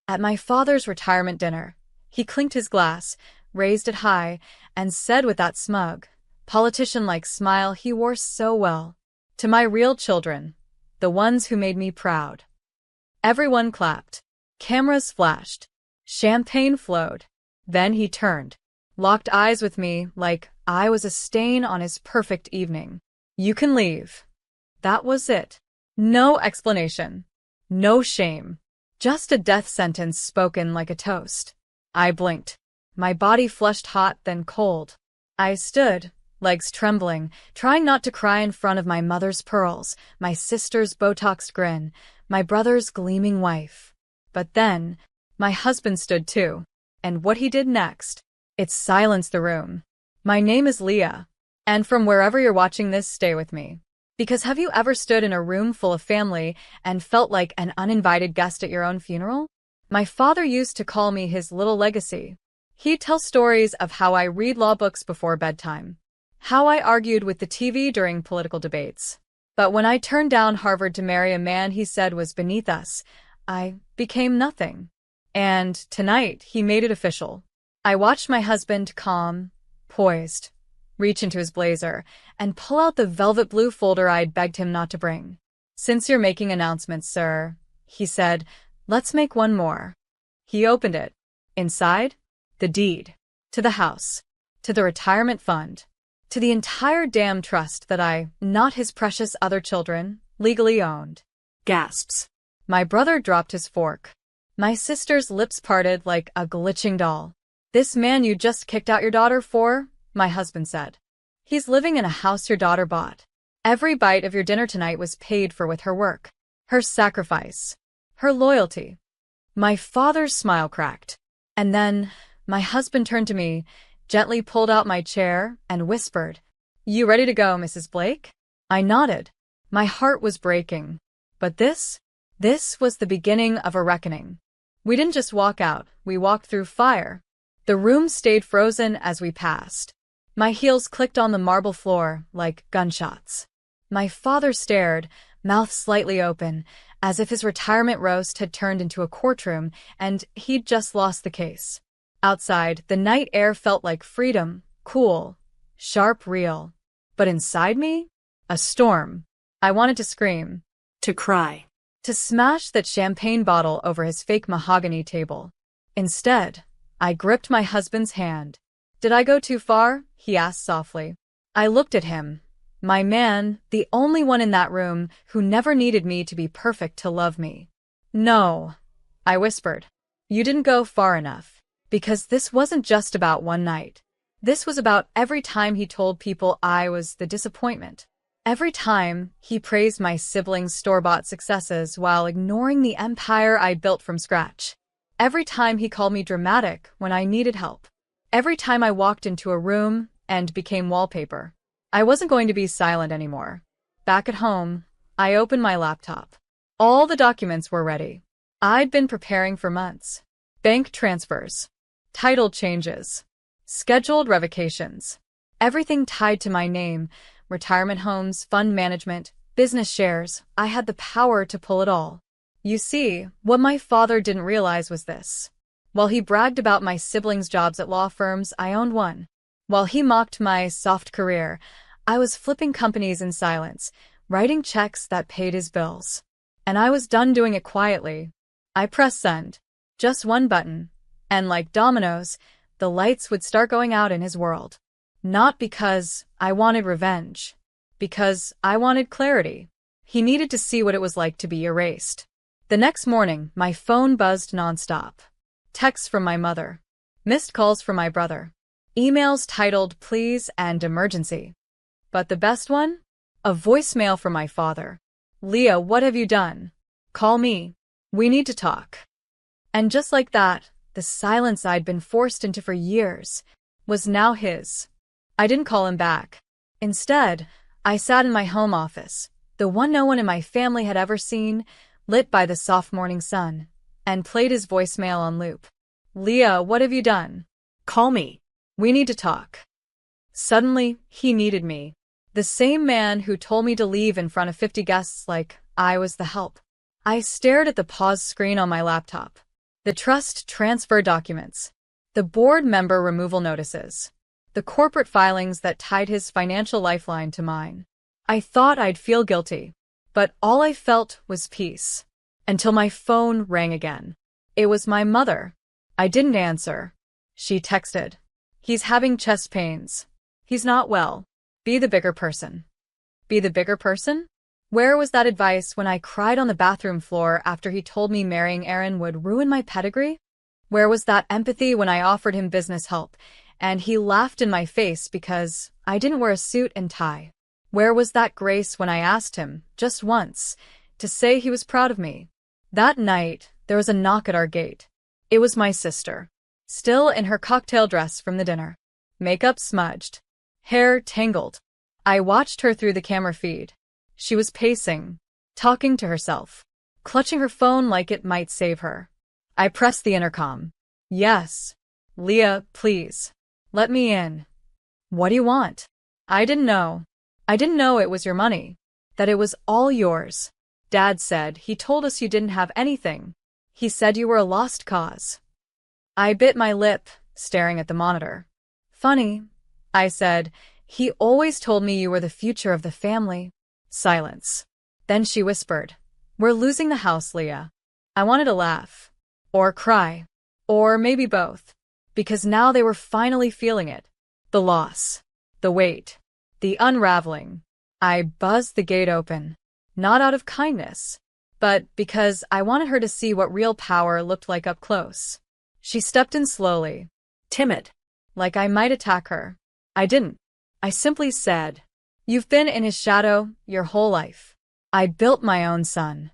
At my father's retirement dinner, he clinked his glass, raised it high, and said with that smug, politician-like smile he wore so well, "To my real children, the ones who made me proud." Everyone clapped. Cameras flashed. Champagne flowed. Then he turned, locked eyes with me like I was a stain on his perfect evening. "You can leave." That was it. No explanation. No shame. Just a death sentence spoken like a toast. I blinked. My body flushed hot, then cold. I stood, legs trembling, trying not to cry in front of my mother's pearls, my sister's Botoxed grin, my brother's gleaming wife. But then, my husband stood too. And what he did next, it silenced the room. My name is Leah. And from wherever you're watching this, stay with me. Because have you ever stood in a room full of family and felt like an uninvited guest at your own funeral? My father used to call me his little legacy. He'd tell stories of how I read law books before bedtime, how I argued with the TV during political debates. But when I turned down Harvard to marry a man he said was beneath us, I became nothing. And tonight, he made it official. I watched my husband, calm, poised, reach into his blazer, and pull out the velvet blue folder I'd begged him not to bring. "Since you're making announcements, sir," he said, "let's make one more." He opened it. Inside, the deed. To the house. To the retirement fund. To the entire damn trust that I, not his precious other children, legally owned. Gasps. My brother dropped his fork. My sister's lips parted like a glitching doll. "This man you just kicked out your daughter for," my husband said. "He's living in a house your daughter bought. Every bite of your dinner tonight was paid for with her work, her sacrifice, her loyalty." My father's smile cracked. And then, my husband turned to me, gently pulled out my chair, and whispered, "You ready to go, Mrs. Blake?" I nodded. My heart was breaking. But this was the beginning of a reckoning. We didn't just walk out, we walked through fire. The room stayed frozen as we passed. My heels clicked on the marble floor like gunshots. My father stared, mouth slightly open, as if his retirement roast had turned into a courtroom and he'd just lost the case. Outside, the night air felt like freedom, cool, sharp, real. But inside me, a storm. I wanted to scream, to cry, to smash that champagne bottle over his fake mahogany table. Instead, I gripped my husband's hand. "Did I go too far?" he asked softly. I looked at him. My man, the only one in that room who never needed me to be perfect to love me. "No," I whispered. "You didn't go far enough." Because this wasn't just about one night. This was about every time he told people I was the disappointment. Every time he praised my siblings' store-bought successes while ignoring the empire I'd built from scratch. Every time he called me dramatic when I needed help. Every time I walked into a room and became wallpaper. I wasn't going to be silent anymore. Back at home, I opened my laptop. All the documents were ready. I'd been preparing for months. Bank transfers, title changes, scheduled revocations. Everything tied to my name, retirement homes, fund management, business shares. I had the power to pull it all. You see, what my father didn't realize was this. While he bragged about my siblings' jobs at law firms, I owned one. While he mocked my soft career, I was flipping companies in silence, writing checks that paid his bills. And I was done doing it quietly. I pressed send. Just one button. And like dominoes, the lights would start going out in his world. Not because I wanted revenge. Because I wanted clarity. He needed to see what it was like to be erased. The next morning, my phone buzzed nonstop. Texts from my mother. Missed calls from my brother. Emails titled "Please" and "Emergency." But the best one? A voicemail from my father. "Leah, what have you done? Call me. We need to talk." And just like that, the silence I'd been forced into for years was now his. I didn't call him back. Instead, I sat in my home office, the one no one in my family had ever seen, lit by the soft morning sun, and played his voicemail on loop. "Leah, what have you done? Call me. We need to talk." Suddenly, he needed me. The same man who told me to leave in front of 50 guests like I was the help. I stared at the pause screen on my laptop. The trust transfer documents. The board member removal notices. The corporate filings that tied his financial lifeline to mine. I thought I'd feel guilty, but all I felt was peace. Until my phone rang again. It was my mother. I didn't answer. She texted. He's having chest pains. He's not well. Be the bigger person. Be the bigger person? Where was that advice when I cried on the bathroom floor after he told me marrying Aaron would ruin my pedigree? Where was that empathy when I offered him business help, and he laughed in my face because I didn't wear a suit and tie? Where was that grace when I asked him, just once, to say he was proud of me? That night, there was a knock at our gate. It was my sister, still in her cocktail dress from the dinner. Makeup smudged. Hair tangled. I watched her through the camera feed. She was pacing, talking to herself, clutching her phone like it might save her. I pressed the intercom. Yes. Leah, please. Let me in. What do you want? I didn't know. I didn't know it was your money. That it was all yours. Dad said he told us you didn't have anything. He said you were a lost cause. I bit my lip, staring at the monitor. Funny, I said. He always told me you were the future of the family. Silence. Then she whispered, We're losing the house, Leah. I wanted to laugh. Or cry. Or maybe both. Because now they were finally feeling it. The loss. The weight. The unraveling. I buzzed the gate open. Not out of kindness, but because I wanted her to see what real power looked like up close. She stepped in slowly. Timid. Like I might attack her. I didn't. I simply said, You've been in his shadow your whole life. I built my own son.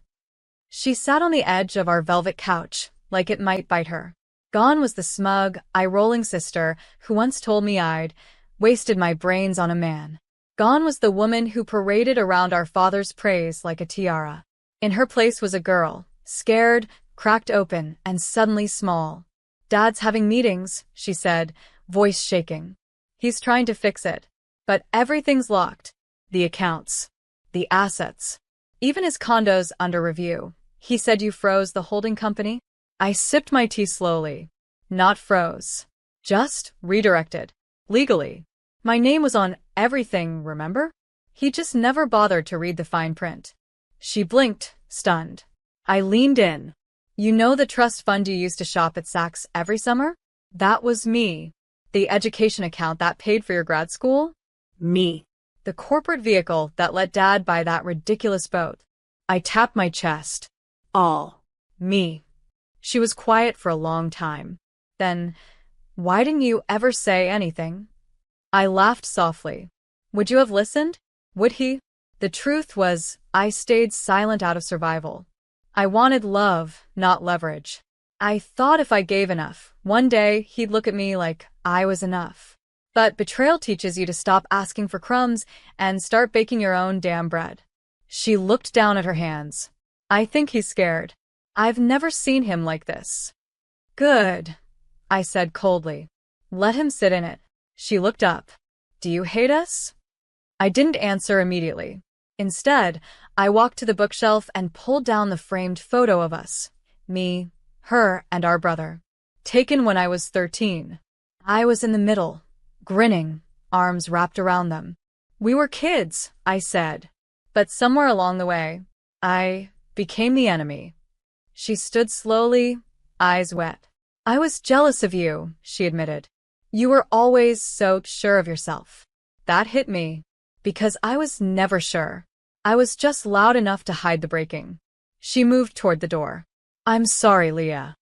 She sat on the edge of our velvet couch, like it might bite her. Gone was the smug, eye-rolling sister who once told me I'd wasted my brains on a man. Gone was the woman who paraded around our father's praise like a tiara. In her place was a girl, scared, cracked open, and suddenly small. Dad's having meetings, she said, voice shaking. He's trying to fix it. But everything's locked. The accounts. The assets. Even his condo's under review. He said you froze the holding company? I sipped my tea slowly. Not froze. Just redirected. Legally. My name was on everything, remember? He just never bothered to read the fine print. She blinked, stunned. I leaned in. You know the trust fund you used to shop at Saks every summer? That was me. The education account that paid for your grad school? Me. The corporate vehicle that let Dad buy that ridiculous boat. I tapped my chest. All. Me. She was quiet for a long time. Then, why didn't you ever say anything? I laughed softly. Would you have listened? Would he? The truth was, I stayed silent out of survival. I wanted love, not leverage. I thought if I gave enough, one day he'd look at me like I was enough. But betrayal teaches you to stop asking for crumbs and start baking your own damn bread. She looked down at her hands. I think he's scared. I've never seen him like this. Good, I said coldly. Let him sit in it. She looked up. Do you hate us? I didn't answer immediately. Instead, I walked to the bookshelf and pulled down the framed photo of us. Me, her, and our brother. Taken when I was 13. I was in the middle, grinning, arms wrapped around them. We were kids, I said. But somewhere along the way, I became the enemy. She stood slowly, eyes wet. I was jealous of you, she admitted. You were always so sure of yourself. That hit me, because I was never sure. I was just loud enough to hide the breaking. She moved toward the door. I'm sorry, Leah.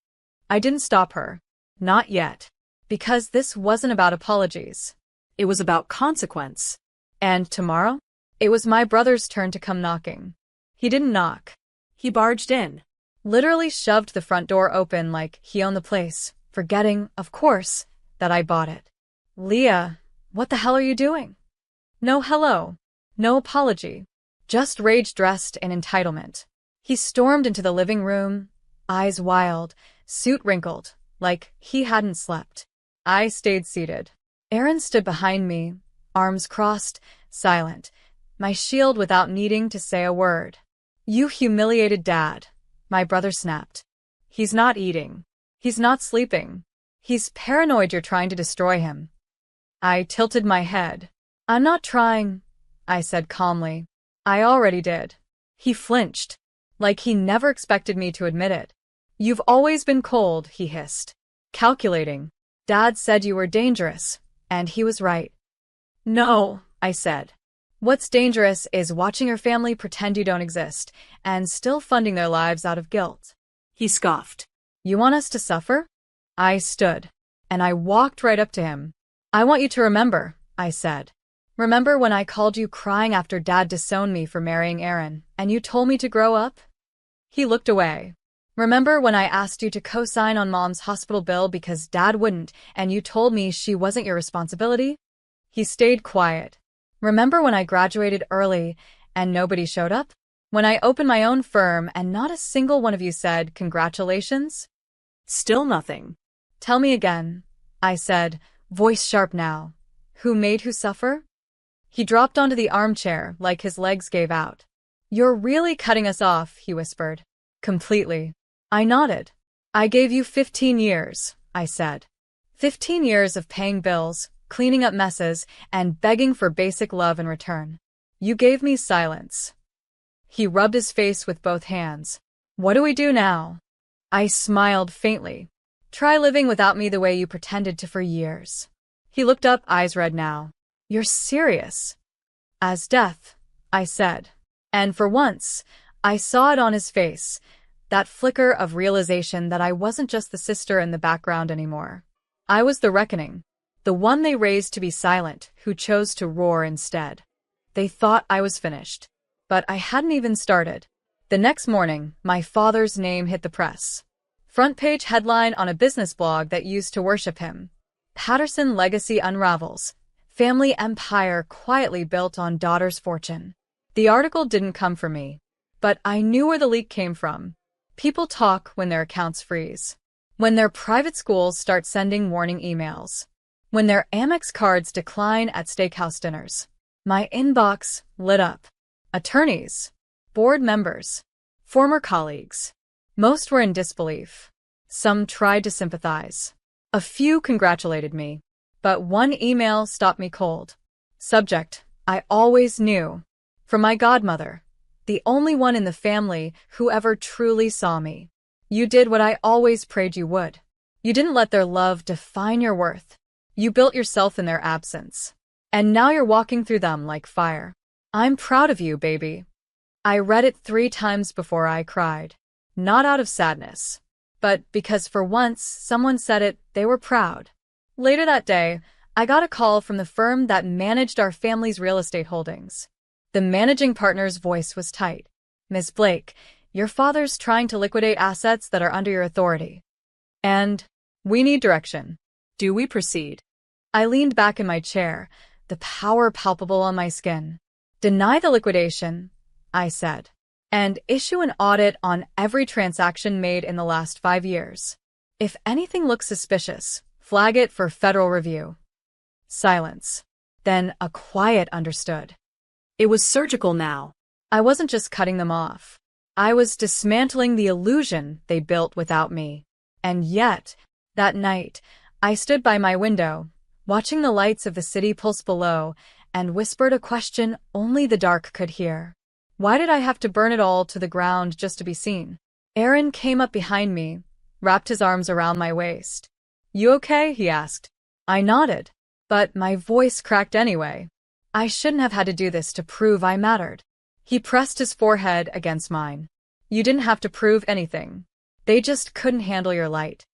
I didn't stop her. Not yet. Because this wasn't about apologies. It was about consequence. And tomorrow? It was my brother's turn to come knocking. He didn't knock. He barged in. Literally shoved the front door open like he owned the place, forgetting, of course, that I bought it. Leah, what the hell are you doing? No hello. No apology. Just rage dressed in entitlement. He stormed into the living room, eyes wild, suit wrinkled, like he hadn't slept. I stayed seated. Aaron stood behind me, arms crossed, silent, my shield without needing to say a word. You humiliated Dad, my brother snapped. He's not eating. He's not sleeping. He's paranoid you're trying to destroy him. I tilted my head. I'm not trying, I said calmly. I already did. He flinched, like he never expected me to admit it. You've always been cold, he hissed. Calculating. Dad said you were dangerous, and he was right. No, I said. What's dangerous is watching your family pretend you don't exist, and still funding their lives out of guilt. He scoffed. You want us to suffer? I stood, and I walked right up to him. I want you to remember, I said. Remember when I called you crying after Dad disowned me for marrying Aaron, and you told me to grow up? He looked away. Remember when I asked you to co-sign on Mom's hospital bill because Dad wouldn't, and you told me she wasn't your responsibility? He stayed quiet. Remember when I graduated early and nobody showed up? When I opened my own firm and not a single one of you said congratulations? Still nothing. Tell me again, I said, voice sharp now. Who made who suffer? He dropped onto the armchair like his legs gave out. You're really cutting us off, he whispered. Completely. I nodded. I gave you 15 years, I said. 15 years of paying bills, cleaning up messes, and begging for basic love in return. You gave me silence. He rubbed his face with both hands. What do we do now? I smiled faintly. Try living without me the way you pretended to for years. He looked up, eyes red now. You're serious. As death, I said. And for once, I saw it on his face, that flicker of realization that I wasn't just the sister in the background anymore. I was the reckoning, the one they raised to be silent, who chose to roar instead. They thought I was finished. But I hadn't even started. The next morning, my father's name hit the press. Front page headline on a business blog that used to worship him. Patterson legacy unravels. Family empire quietly built on daughter's fortune. The article didn't come from me, but I knew where the leak came from. People talk when their accounts freeze. When their private schools start sending warning emails. When their Amex cards decline at steakhouse dinners. My inbox lit up. Attorneys, board members, former colleagues. Most were in disbelief. Some tried to sympathize. A few congratulated me. But one email stopped me cold. Subject, I always knew. From my godmother, the only one in the family who ever truly saw me. You did what I always prayed you would. You didn't let their love define your worth. You built yourself in their absence. And now you're walking through them like fire. I'm proud of you, baby. I read it 3 times before I cried. Not out of sadness, but because for once someone said it, they were proud. Later that day, I got a call from the firm that managed our family's real estate holdings. The managing partner's voice was tight. Ms. Blake, your father's trying to liquidate assets that are under your authority. And we need direction. Do we proceed? I leaned back in my chair, the power palpable on my skin. Deny the liquidation, I said, and issue an audit on every transaction made in the last 5 years. If anything looks suspicious, flag it for federal review. Silence. Then a quiet understood. It was surgical now. I wasn't just cutting them off. I was dismantling the illusion they built without me. And yet, that night, I stood by my window, watching the lights of the city pulse below, and whispered a question only the dark could hear. Why did I have to burn it all to the ground just to be seen? Aaron came up behind me, wrapped his arms around my waist. You okay? He asked. I nodded, but my voice cracked anyway. I shouldn't have had to do this to prove I mattered. He pressed his forehead against mine. You didn't have to prove anything. They just couldn't handle your light.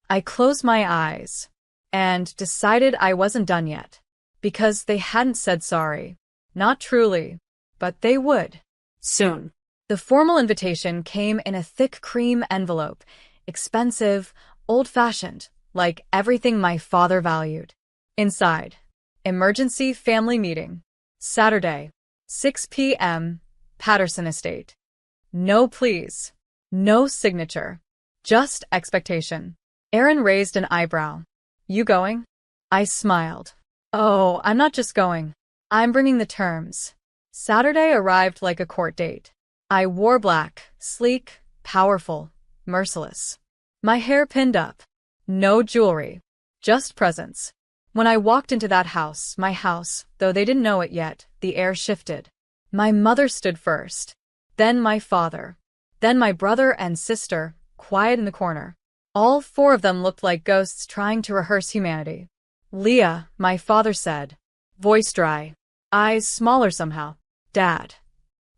I closed my eyes and decided I wasn't done yet. Because they hadn't said sorry. Not truly, but they would. Soon. The formal invitation came in a thick cream envelope, expensive, old-fashioned, like everything my father valued. Inside, emergency family meeting. Saturday, 6 p.m., Patterson Estate. No please. No signature. Just expectation. Aaron raised an eyebrow. You going? I smiled. Oh, I'm not just going. I'm bringing the terms. Saturday arrived like a court date. I wore black, sleek, powerful, merciless. My hair pinned up. No jewelry. Just presents. When I walked into that house, my house, though they didn't know it yet, the air shifted. My mother stood first. Then my father. Then my brother and sister, quiet in the corner. All four of them looked like ghosts trying to rehearse humanity. Leah, my father said. Voice dry. Eyes smaller somehow. Dad.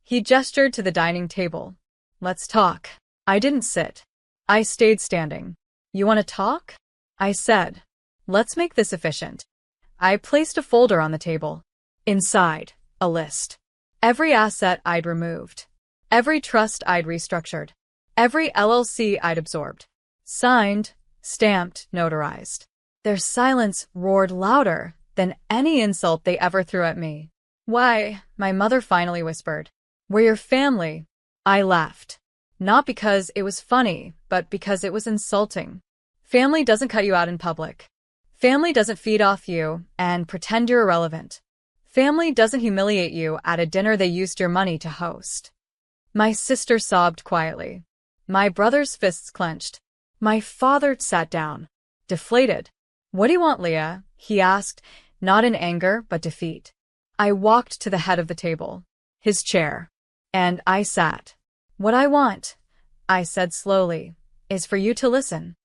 He gestured to the dining table. Let's talk. I didn't sit. I stayed standing. You want to talk? I said. Let's make this efficient. I placed a folder on the table. Inside, a list. Every asset I'd removed. Every trust I'd restructured. Every LLC I'd absorbed. Signed, stamped, notarized. Their silence roared louder than any insult they ever threw at me. Why, my mother finally whispered. We're your family. I laughed. Not because it was funny, but because it was insulting. Family doesn't cut you out in public. Family doesn't feed off you and pretend you're irrelevant. Family doesn't humiliate you at a dinner they used your money to host. My sister sobbed quietly. My brother's fists clenched. My father sat down, deflated. What do you want, Leah? He asked, not in anger, but defeat. I walked to the head of the table, his chair, and I sat. What I want, I said slowly, is for you to listen.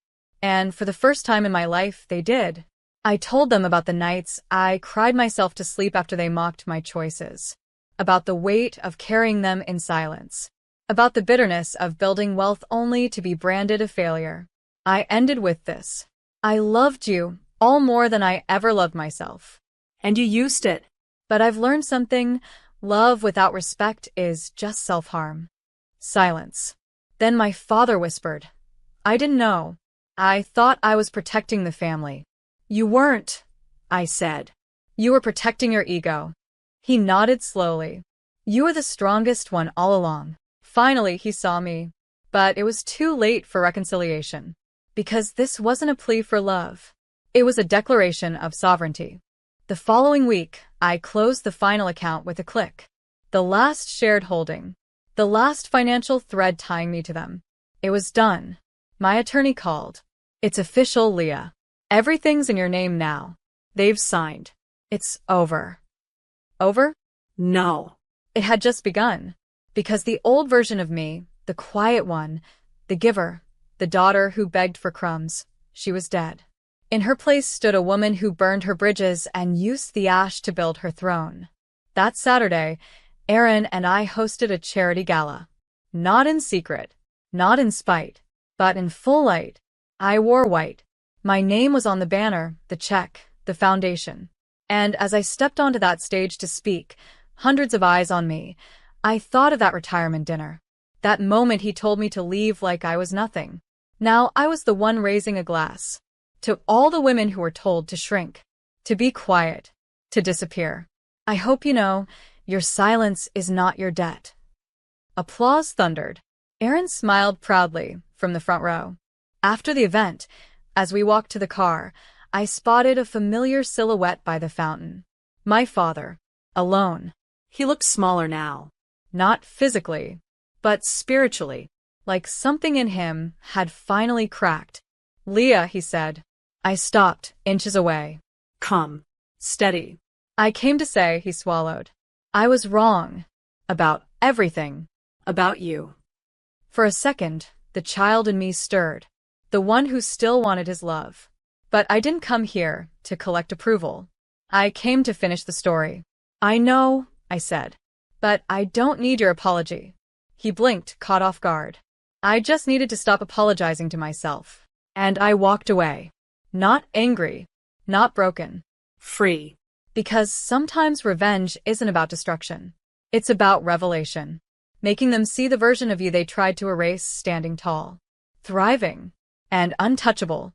And for the first time in my life, they did. I told them about the nights I cried myself to sleep after they mocked my choices, about the weight of carrying them in silence, about the bitterness of building wealth only to be branded a failure. I ended with this. I loved you all more than I ever loved myself. And you used it. But I've learned something. Love without respect is just self-harm. Silence. Then my father whispered. I didn't know. I thought I was protecting the family. You weren't, I said. You were protecting your ego. He nodded slowly. You were the strongest one all along. Finally, he saw me. But it was too late for reconciliation. Because this wasn't a plea for love. It was a declaration of sovereignty. The following week, I closed the final account with a click. The last shared holding. The last financial thread tying me to them. It was done. My attorney called. It's official, Leah. Everything's in your name now. They've signed. It's over. Over? No. It had just begun. Because the old version of me, the quiet one, the giver, the daughter who begged for crumbs, she was dead. In her place stood a woman who burned her bridges and used the ash to build her throne. That Saturday, Aaron and I hosted a charity gala. Not in secret, not in spite, but in full light. I wore white. My name was on the banner, the check, the foundation. And as I stepped onto that stage to speak, hundreds of eyes on me, I thought of that retirement dinner. That moment he told me to leave like I was nothing. Now I was the one raising a glass. To all the women who were told to shrink, to be quiet, to disappear. I hope you know, your silence is not your debt. Applause thundered. Aaron smiled proudly from the front row. After the event, as we walked to the car, I spotted a familiar silhouette by the fountain. My father. Alone. He looked smaller now. Not physically, but spiritually. Like something in him had finally cracked. Leah, he said. I stopped, inches away. Come. Steady. I came to say, he swallowed. I was wrong. About everything. About you. For a second, the child in me stirred. The one who still wanted his love. But I didn't come here to collect approval. I came to finish the story. I know, I said. But I don't need your apology. He blinked, caught off guard. I just needed to stop apologizing to myself. And I walked away. Not angry. Not broken. Free. Because sometimes revenge isn't about destruction. It's about revelation. Making them see the version of you they tried to erase standing tall. Thriving. And untouchable.